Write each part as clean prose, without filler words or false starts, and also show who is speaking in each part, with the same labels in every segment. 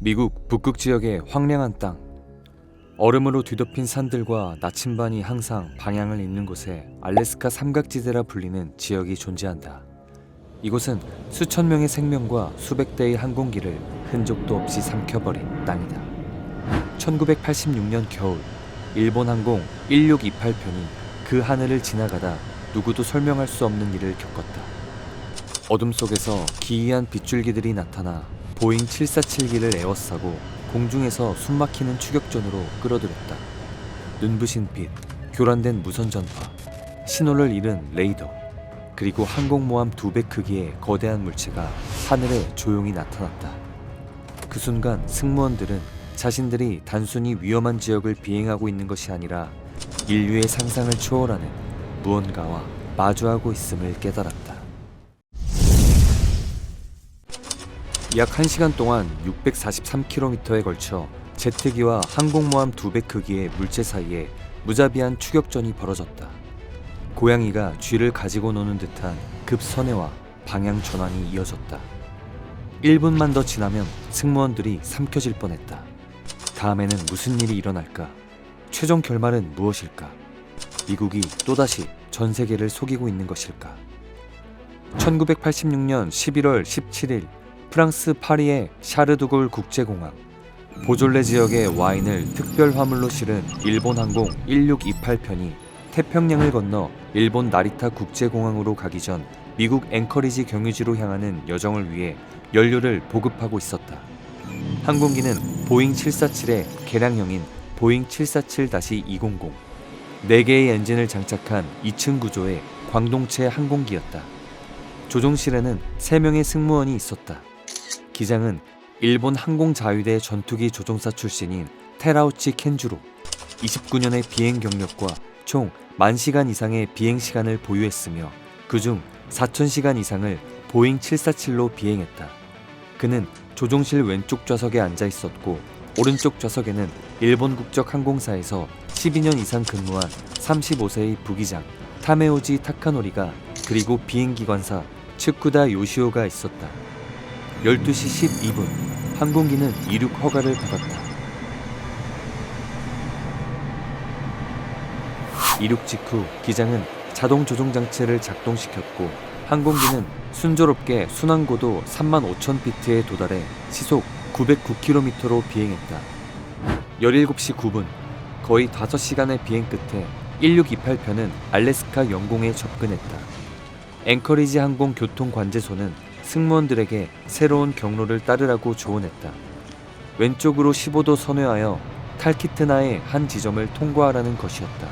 Speaker 1: 미국 북극 지역의 황량한 땅, 얼음으로 뒤덮인 산들과 나침반이 항상 방향을 잃는 곳에 알래스카 삼각지대라 불리는 지역이 존재한다. 이곳은 수천 명의 생명과 수백 대의 항공기를 흔적도 없이 삼켜버린 땅이다. 1986년 겨울, 일본 항공 1628편이 그 하늘을 지나가다 누구도 설명할 수 없는 일을 겪었다. 어둠 속에서 기이한 빗줄기들이 나타나 보잉 747기를 에워싸고 공중에서 숨막히는 추격전으로 끌어들였다. 눈부신 빛, 교란된 무선 전파, 신호를 잃은 레이더, 그리고 항공모함 2배 크기의 거대한 물체가 하늘에 조용히 나타났다. 그 순간 승무원들은 자신들이 단순히 위험한 지역을 비행하고 있는 것이 아니라 인류의 상상을 초월하는 무언가와 마주하고 있음을 깨달았다. 약 1시간 동안 643km에 걸쳐 제트기와 항공모함 2배 크기의 물체 사이에 무자비한 추격전이 벌어졌다. 고양이가 쥐를 가지고 노는 듯한 급선회와 방향 전환이 이어졌다. 1분만 더 지나면 승무원들이 삼켜질 뻔했다. 다음에는 무슨 일이 일어날까? 최종 결말은 무엇일까? 미국이 또다시 전 세계를 속이고 있는 것일까? 1986년 11월 17일 프랑스 파리의 샤르드골 국제공항, 보졸레 지역의 와인을 특별 화물로 실은 일본 항공 1628편이 태평양을 건너 일본 나리타 국제공항으로 가기 전 미국 앵커리지 경유지로 향하는 여정을 위해 연료를 보급하고 있었다. 항공기는 보잉 747의 개량형인 보잉 747-200, 4개의 엔진을 장착한 2층 구조의 광동체 항공기였다. 조종실에는 3명의 승무원이 있었다. 기장은 일본 항공자위대 전투기 조종사 출신인 테라우치 켄주로, 29년의 비행 경력과 총 10,000시간 이상의 비행 시간을 보유했으며 그중 4,000시간 이상을 보잉 747로 비행했다. 그는 조종실 왼쪽 좌석에 앉아 있었고 오른쪽 좌석에는 일본 국적 항공사에서 12년 이상 근무한 35세의 부기장 타메오지 타카노리가, 그리고 비행기관사 츠쿠다 요시오가 있었다. 12시 12분, 항공기는 이륙 허가를 받았다. 이륙 직후 기장은 자동 조종 장치를 작동시켰고 항공기는 순조롭게 순항고도 35,000피트에 도달해 시속 909km로 비행했다. 17시 9분, 거의 5시간의 비행 끝에 1628편은 알래스카 영공에 접근했다. 앵커리지 항공 교통관제소는 승무원들에게 새로운 경로를 따르라고 조언했다. 왼쪽으로 15도 선회하여 탈키트나의 한 지점을 통과하라는 것이었다.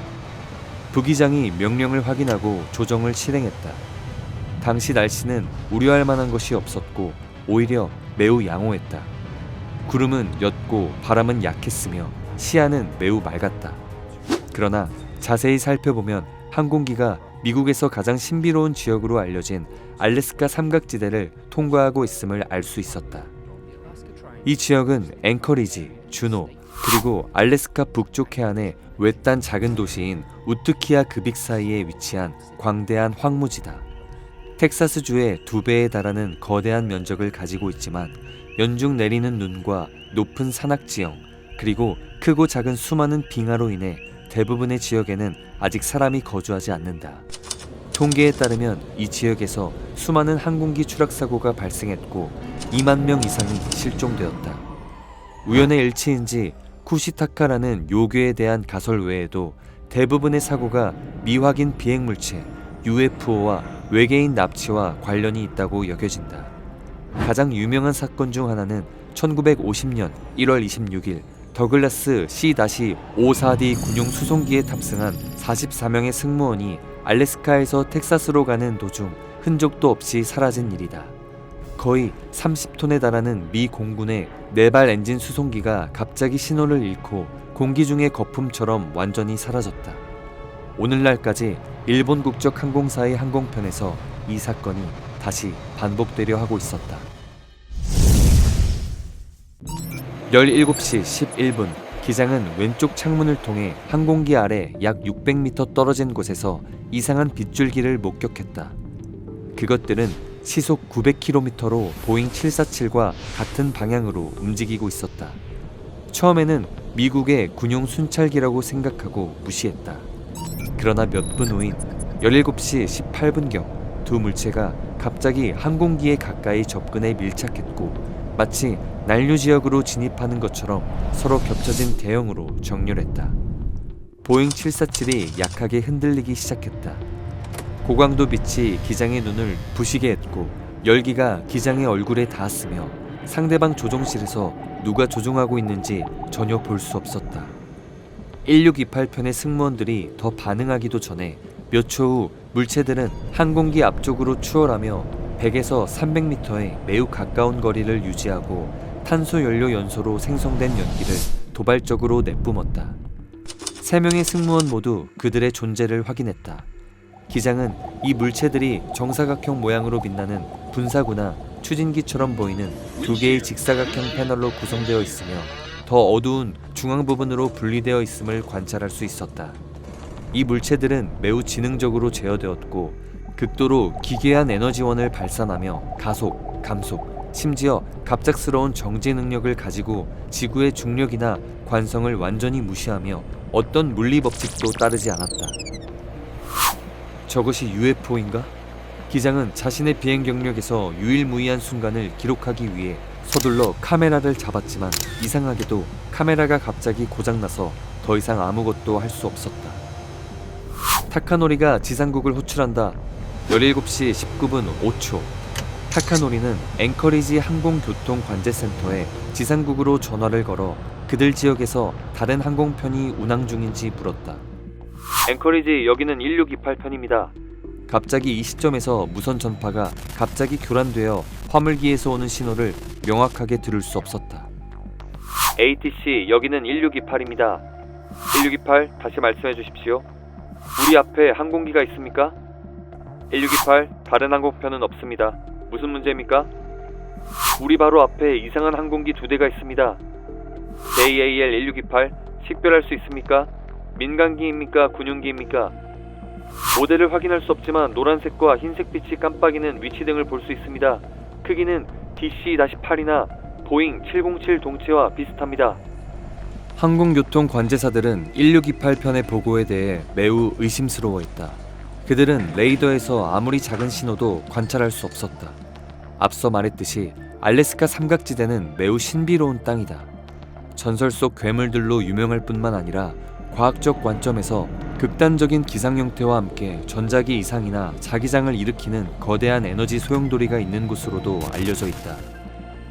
Speaker 1: 부기장이 명령을 확인하고 조정을 실행했다. 당시 날씨는 우려할 만한 것이 없었고 오히려 매우 양호했다. 구름은 옅고 바람은 약했으며 시야는 매우 맑았다. 그러나 자세히 살펴보면 항공기가 미국에서 가장 신비로운 지역으로 알려진 알래스카 삼각지대를 통과하고 있음을 알 수 있었다. 이 지역은 앵커리지, 주노, 그리고 알래스카 북쪽 해안의 외딴 작은 도시인 우트키아 급익 사이에 위치한 광대한 황무지다. 텍사스주의 2배에 달하는 거대한 면적을 가지고 있지만 연중 내리는 눈과 높은 산악지형, 그리고 크고 작은 수많은 빙하로 인해 대부분의 지역에는 아직 사람이 거주하지 않는다. 통계에 따르면 이 지역에서 수많은 항공기 추락 사고가 발생했고 2만 명 이상이 실종되었다. 우연의 일치인지 쿠시타카라는 요괴에 대한 가설 외에도 대부분의 사고가 미확인 비행물체, UFO와 외계인 납치와 관련이 있다고 여겨진다. 가장 유명한 사건 중 하나는 1950년 1월 26일 더글라스 C-54D 군용 수송기에 탑승한 44명의 승무원이 알래스카에서 텍사스로 가는 도중 흔적도 없이 사라진 일이다. 거의 30톤에 달하는 미 공군의 4발 엔진 수송기가 갑자기 신호를 잃고 공기 중의 거품처럼 완전히 사라졌다. 오늘날까지 일본 국적 항공사의 항공편에서 이 사건이 다시 반복되려 하고 있었다. 17시 11분, 기장은 왼쪽 창문을 통해 항공기 아래 약 600m 떨어진 곳에서 이상한 빗줄기를 목격했다. 그것들은 시속 900km로 보잉 747과 같은 방향으로 움직이고 있었다. 처음에는 미국의 군용 순찰기라고 생각하고 무시했다. 그러나 몇 분 후인 17시 18분경 두 물체가 갑자기 항공기에 가까이 접근해 밀착했고 마치 난류 지역으로 진입하는 것처럼 서로 겹쳐진 대형으로 정렬했다. 보잉 747이 약하게 흔들리기 시작했다. 고강도 빛이 기장의 눈을 부시게 했고 열기가 기장의 얼굴에 닿았으며 상대방 조종실에서 누가 조종하고 있는지 전혀 볼 수 없었다. 1628편의 승무원들이 더 반응하기도 전에 몇 초 후 물체들은 항공기 앞쪽으로 추월하며 100에서 300m의 매우 가까운 거리를 유지하고 탄소연료 연소로 생성된 연기를 도발적으로 내뿜었다. 3명의 승무원 모두 그들의 존재를 확인했다. 기장은 이 물체들이 정사각형 모양으로 빛나는 분사구나 추진기처럼 보이는 2개의 직사각형 패널로 구성되어 있으며 더 어두운 중앙 부분으로 분리되어 있음을 관찰할 수 있었다. 이 물체들은 매우 지능적으로 제어되었고 극도로 기괴한 에너지원을 발산하며 가속, 감속, 심지어 갑작스러운 정지 능력을 가지고 지구의 중력이나 관성을 완전히 무시하며 어떤 물리 법칙도 따르지 않았다. 저것이 UFO인가? 기장은 자신의 비행 경력에서 유일무이한 순간을 기록하기 위해 서둘러 카메라를 잡았지만 이상하게도 카메라가 갑자기 고장나서 더 이상 아무것도 할 수 없었다. 타카노리가 지상국을 호출한다. 17시 19분 5초. 타카노리는 앵커리지 항공교통관제센터에 지상국으로 전화를 걸어 그들 지역에서 다른 항공편이 운항 중인지 물었다. 앵커리지 여기는 1628편입니다. 갑자기 이 시점에서 무선 전파가 갑자기 교란되어 화물기에서 오는 신호를 명확하게 들을 수 없었다. ATC 여기는 1628입니다. 1628 다시 말씀해 주십시오. 우리 앞에 항공기가 있습니까? 1628 다른 항공편은 없습니다. 무슨 문제입니까? 우리 바로 앞에 이상한 항공기 2대가 있습니다. JAL 1628 식별할 수 있습니까? 민간기입니까? 군용기입니까? 모델을 확인할 수 없지만 노란색과 흰색 빛이 깜빡이는 위치 등을 볼 수 있습니다. 크기는 DC-8이나 보잉 707 동체와 비슷합니다. 항공교통 관제사들은 1628편의 보고에 대해 매우 의심스러워했다. 그들은 레이더에서 아무리 작은 신호도 관찰할 수 없었다. 앞서 말했듯이 알래스카 삼각지대는 매우 신비로운 땅이다. 전설 속 괴물들로 유명할 뿐만 아니라 과학적 관점에서 극단적인 기상 형태와 함께 전자기 이상이나 자기장을 일으키는 거대한 에너지 소용돌이가 있는 곳으로도 알려져 있다.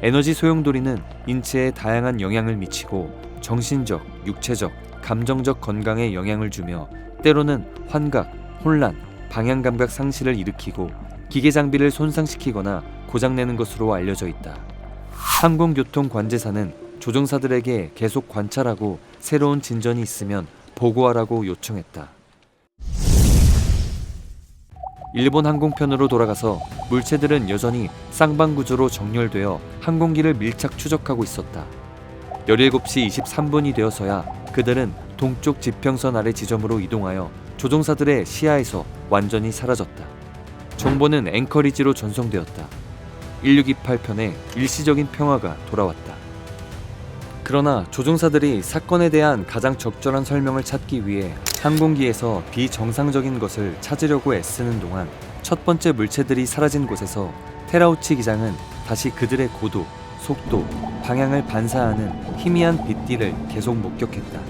Speaker 1: 에너지 소용돌이는 인체에 다양한 영향을 미치고 정신적, 육체적, 감정적 건강에 영향을 주며 때로는 환각, 혼란, 방향감각 상실을 일으키고 기계 장비를 손상시키거나 고장내는 것으로 알려져 있다. 항공교통관제사는 조종사들에게 계속 관찰하고 새로운 진전이 있으면 보고하라고 요청했다. 일본 항공편으로 돌아가서 물체들은 여전히 쌍방구조로 정렬되어 항공기를 밀착 추적하고 있었다. 17시 23분이 되어서야 그들은 동쪽 지평선 아래 지점으로 이동하여 조종사들의 시야에서 완전히 사라졌다. 정보는 앵커리지로 전송되었다. 1628편에 일시적인 평화가 돌아왔다. 그러나 조종사들이 사건에 대한 가장 적절한 설명을 찾기 위해 항공기에서 비정상적인 것을 찾으려고 애쓰는 동안 첫 번째 물체들이 사라진 곳에서 테라우치 기장은 다시 그들의 고도, 속도, 방향을 반사하는 희미한 빛띠를 계속 목격했다.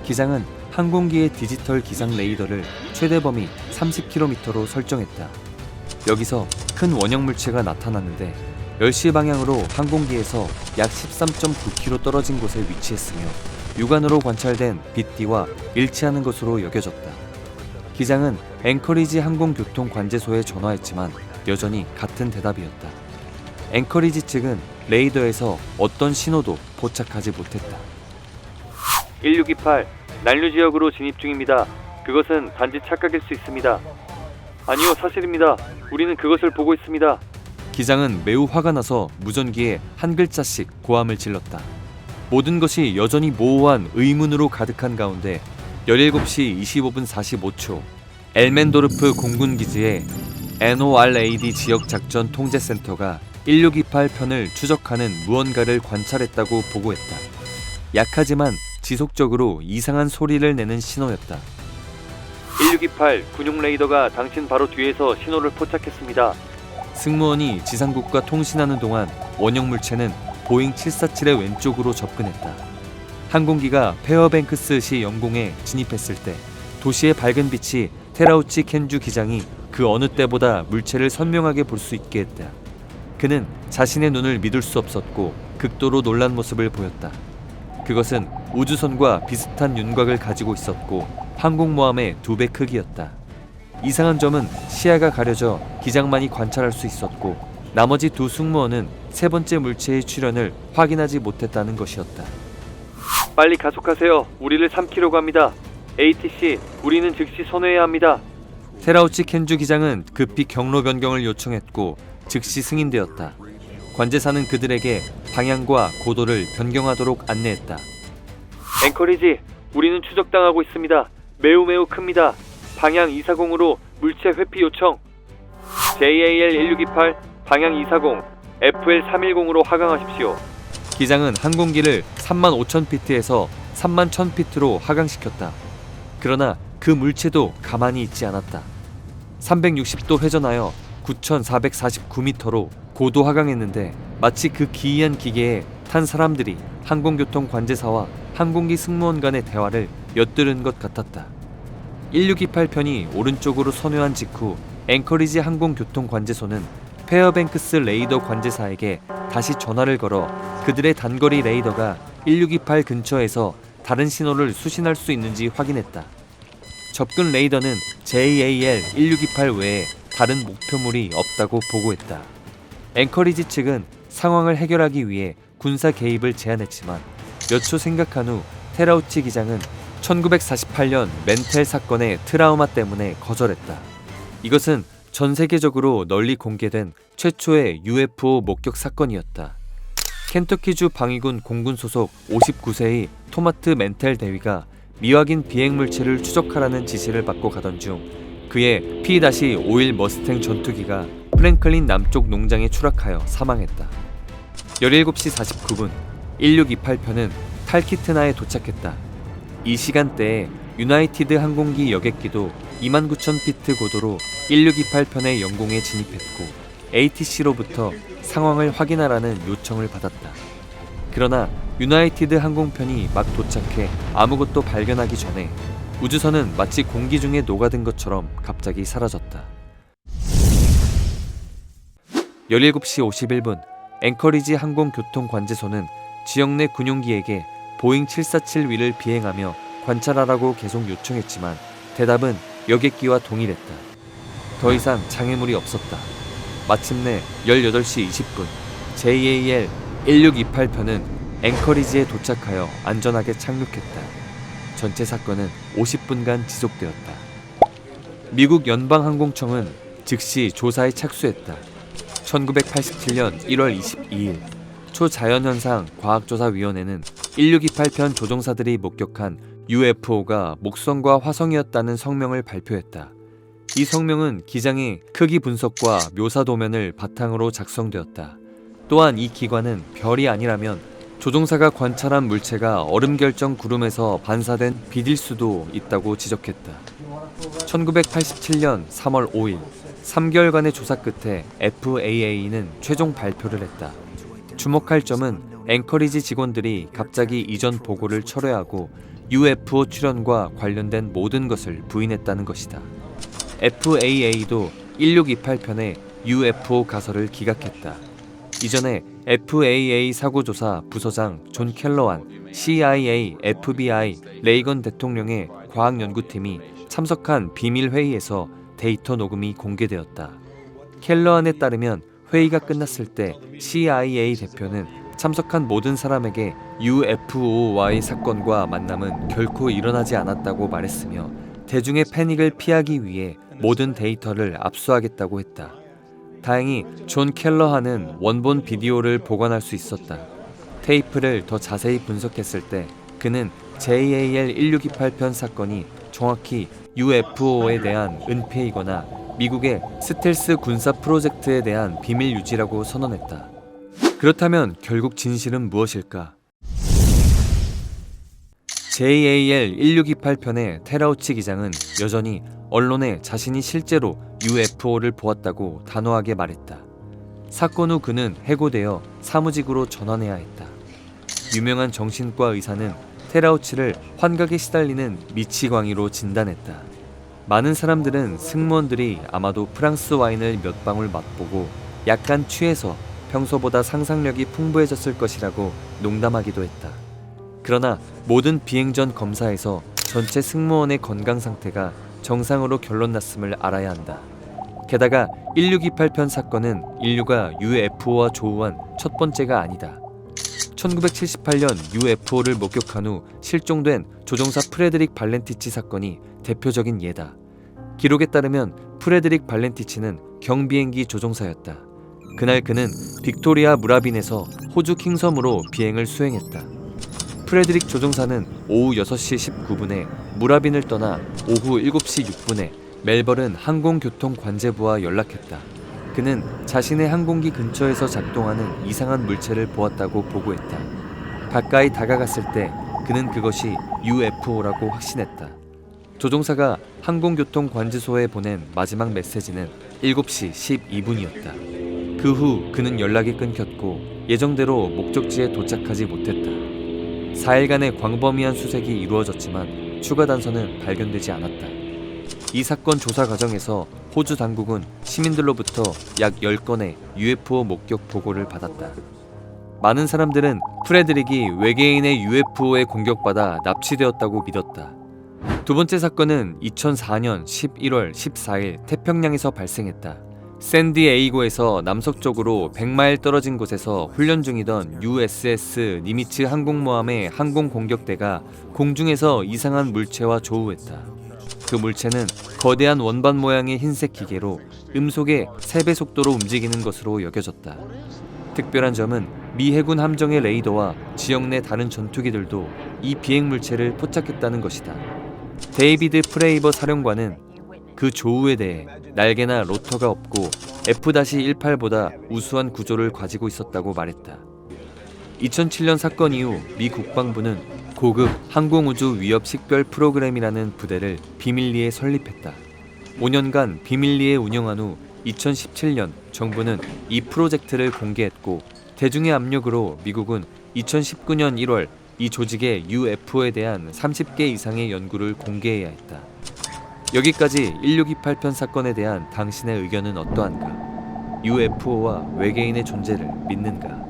Speaker 1: 기장은 항공기의 디지털 기상 레이더를 최대 범위 30km로 설정했다. 여기서 큰 원형 물체가 나타났는데 10시 방향으로 항공기에서 약 13.9km 떨어진 곳에 위치했으며 육안으로 관찰된 빛띠와 일치하는 것으로 여겨졌다. 기장은 앵커리지 항공교통관제소에 전화했지만 여전히 같은 대답이었다. 앵커리지 측은 레이더에서 어떤 신호도 포착하지 못했다. 1628 난류 지역으로 진입 중입니다. 그것은 단지 착각일 수 있습니다. 아니요, 사실입니다. 우리는 그것을 보고 있습니다. 기장은 매우 화가 나서 무전기에 한 글자씩 고함을 질렀다. 모든 것이 여전히 모호한 의문으로 가득한 가운데 17시 25분 45초 엘멘도르프 공군기지에 NORAD 지역작전 통제센터가 1628편을 추적하는 무언가를 관찰했다고 보고했다. 약하지만 지속적으로 이상한 소리를 내는 신호였다. 1628 군용 레이더가 당신 바로 뒤에서 신호를 포착했습니다. 승무원이 지상국과 통신하는 동안 원형 물체는 보잉 747의 왼쪽으로 접근했다. 항공기가 페어뱅크스시 영공에 진입했을 때 도시의 밝은 빛이 테라우치 켄주 기장이 그 어느 때보다 물체를 선명하게 볼 수 있게 했다. 그는 자신의 눈을 믿을 수 없었고 극도로 놀란 모습을 보였다. 그것은 우주선과 비슷한 윤곽을 가지고 있었고 항공모함의 2배 크기였다. 이상한 점은 시야가 가려져 기장만이 관찰할 수 있었고 나머지 두 승무원은 세 번째 물체의 출현을 확인하지 못했다는 것이었다. 빨리 가속하세요. 우리를 3km고 합니다. ATC, 우리는 즉시 선회해야 합니다. 테라우치 켄주 기장은 급히 경로 변경을 요청했고 즉시 승인되었다. 관제사는 그들에게 방향과 고도를 변경하도록 안내했다. 앵커리지, 우리는 추적당하고 있습니다. 매우 큽니다. 방향 240으로 물체 회피 요청. JAL1628 방향 240 FL310으로 하강하십시오. 기장은 항공기를 35,000피트에서 31,000피트로 하강시켰다. 그러나 그 물체도 가만히 있지 않았다. 360도 회전하여 9,449m로 고도 하강했는데 마치 그 기이한 기계에 탄 사람들이 항공교통 관제사와 항공기 승무원 간의 대화를 엿들은 것 같았다. 1628편이 오른쪽으로 선회한 직후 앵커리지 항공교통관제소는 페어뱅크스 레이더 관제사에게 다시 전화를 걸어 그들의 단거리 레이더가 1628 근처에서 다른 신호를 수신할 수 있는지 확인했다. 접근 레이더는 JAL1628 외에 다른 목표물이 없다고 보고했다. 앵커리지 측은 상황을 해결하기 위해 군사 개입을 제안했지만 몇 초 생각한 후 테라우치 기장은 1948년 멘텔 사건의 트라우마 때문에 거절했다. 이것은 전 세계적으로 널리 공개된 최초의 UFO 목격 사건이었다. 켄터키주 방위군 공군 소속 59세의 토마트 멘텔 대위가 미확인 비행물체를 추적하라는 지시를 받고 가던 중 그의 P-51 머스탱 전투기가 프랭클린 남쪽 농장에 추락하여 사망했다. 17시 49분 1628편은 탈키트나에 도착했다. 이 시간대에 유나이티드 항공기 여객기도 29,000피트 고도로 1628편의 영공에 진입했고 ATC로부터 상황을 확인하라는 요청을 받았다. 그러나 유나이티드 항공편이 막 도착해 아무것도 발견하기 전에 우주선은 마치 공기 중에 녹아든 것처럼 갑자기 사라졌다. 17시 51분 앵커리지 항공교통관제소는 지역 내 군용기에게 보잉 747 위를 비행하며 관찰하라고 계속 요청했지만 대답은 여객기와 동일했다. 더 이상 장애물이 없었다. 마침내 18시 20분 JAL 1628편은 앵커리지에 도착하여 안전하게 착륙했다. 전체 사건은 50분간 지속되었다. 미국 연방항공청은 즉시 조사에 착수했다. 1987년 1월 22일 초자연현상 과학조사위원회는 1628편 조종사들이 목격한 UFO가 목성과 화성이었다는 성명을 발표했다. 이 성명은 기장의 크기 분석과 묘사 도면을 바탕으로 작성되었다. 또한 이 기관은 별이 아니라면 조종사가 관찰한 물체가 얼음결정 구름에서 반사된 빛일 수도 있다고 지적했다. 1987년 3월 5일 3개월간의 조사 끝에 FAA는 최종 발표를 했다. 주목할 점은 앵커리지 직원들이 갑자기 이전 보고를 철회하고 UFO 출현과 관련된 모든 것을 부인했다는 것이다. FAA도 1628편의 UFO 가설을 기각했다. 이전에 FAA 사고조사 부서장 존 켈러완, CIA, FBI, 레이건 대통령의 과학연구팀이 참석한 비밀회의에서 데이터 녹음이 공개되었다. 켈러완에 따르면 회의가 끝났을 때 CIA 대표는 참석한 모든 사람에게 UFO와의 사건과 만남은 결코 일어나지 않았다고 말했으며 대중의 패닉을 피하기 위해 모든 데이터를 압수하겠다고 했다. 다행히 존 켈러한은 원본 비디오를 보관할 수 있었다. 테이프를 더 자세히 분석했을 때 그는 JAL 1628편 사건이 정확히 UFO에 대한 은폐이거나 미국의 스텔스 군사 프로젝트에 대한 비밀 유지라고 선언했다. 그렇다면 결국 진실은 무엇일까? JAL 1628편의 테라우치 기장은 여전히 언론에 자신이 실제로 UFO를 보았다고 단호하게 말했다. 사건 후 그는 해고되어 사무직으로 전환해야 했다. 유명한 정신과 의사는 테라우치를 환각에 시달리는 미치광이로 진단했다. 많은 사람들은 승무원들이 아마도 프랑스 와인을 몇 방울 맛보고 약간 취해서 평소보다 상상력이 풍부해졌을 것이라고 농담하기도 했다. 그러나 모든 비행 전 검사에서 전체 승무원의 건강 상태가 정상으로 결론났음을 알아야 한다. 게다가 1628편 사건은 인류가 UFO와 조우한 첫 번째가 아니다. 1978년 UFO를 목격한 후 실종된 조종사 프레드릭 발렌티치 사건이 대표적인 예다. 기록에 따르면 프레드릭 발렌티치는 경비행기 조종사였다. 그날 그는 빅토리아 무라빈에서 호주 킹섬으로 비행을 수행했다. 프레드릭 조종사는 오후 6시 19분에 무라빈을 떠나 오후 7시 6분에 멜버른 항공교통관제부와 연락했다. 그는 자신의 항공기 근처에서 작동하는 이상한 물체를 보았다고 보고했다. 가까이 다가갔을 때 그는 그것이 UFO라고 확신했다. 조종사가 항공교통관제소에 보낸 마지막 메시지는 7시 12분이었다. 그 후 그는 연락이 끊겼고 예정대로 목적지에 도착하지 못했다. 4일간의 광범위한 수색이 이루어졌지만 추가 단서는 발견되지 않았다. 이 사건 조사 과정에서 호주 당국은 시민들로부터 약 10건의 UFO 목격 보고를 받았다. 많은 사람들은 프레드릭이 외계인의 UFO에 공격받아 납치되었다고 믿었다. 두 번째 사건은 2004년 11월 14일 태평양에서 발생했다. 샌디에이고에서 남서쪽으로 100마일 떨어진 곳에서 훈련 중이던 USS 니미츠 항공모함의 항공공격대가 공중에서 이상한 물체와 조우했다. 그 물체는 거대한 원반 모양의 흰색 기계로 음속의 3배 속도로 움직이는 것으로 여겨졌다. 특별한 점은 미 해군 함정의 레이더와 지역 내 다른 전투기들도 이 비행 물체를 포착했다는 것이다. 데이비드 프레이버 사령관은 그 조우에 대해 날개나 로터가 없고 F-18보다 우수한 구조를 가지고 있었다고 말했다. 2007년 사건 이후 미 국방부는 고급 항공우주 위협 식별 프로그램이라는 부대를 비밀리에 설립했다. 5년간 비밀리에 운영한 후 2017년 정부는 이 프로젝트를 공개했고 대중의 압력으로 미국은 2019년 1월 이 조직의 UFO에 대한 30개 이상의 연구를 공개해야 했다. 여기까지 1628편 사건에 대한 당신의 의견은 어떠한가? UFO와 외계인의 존재를 믿는가?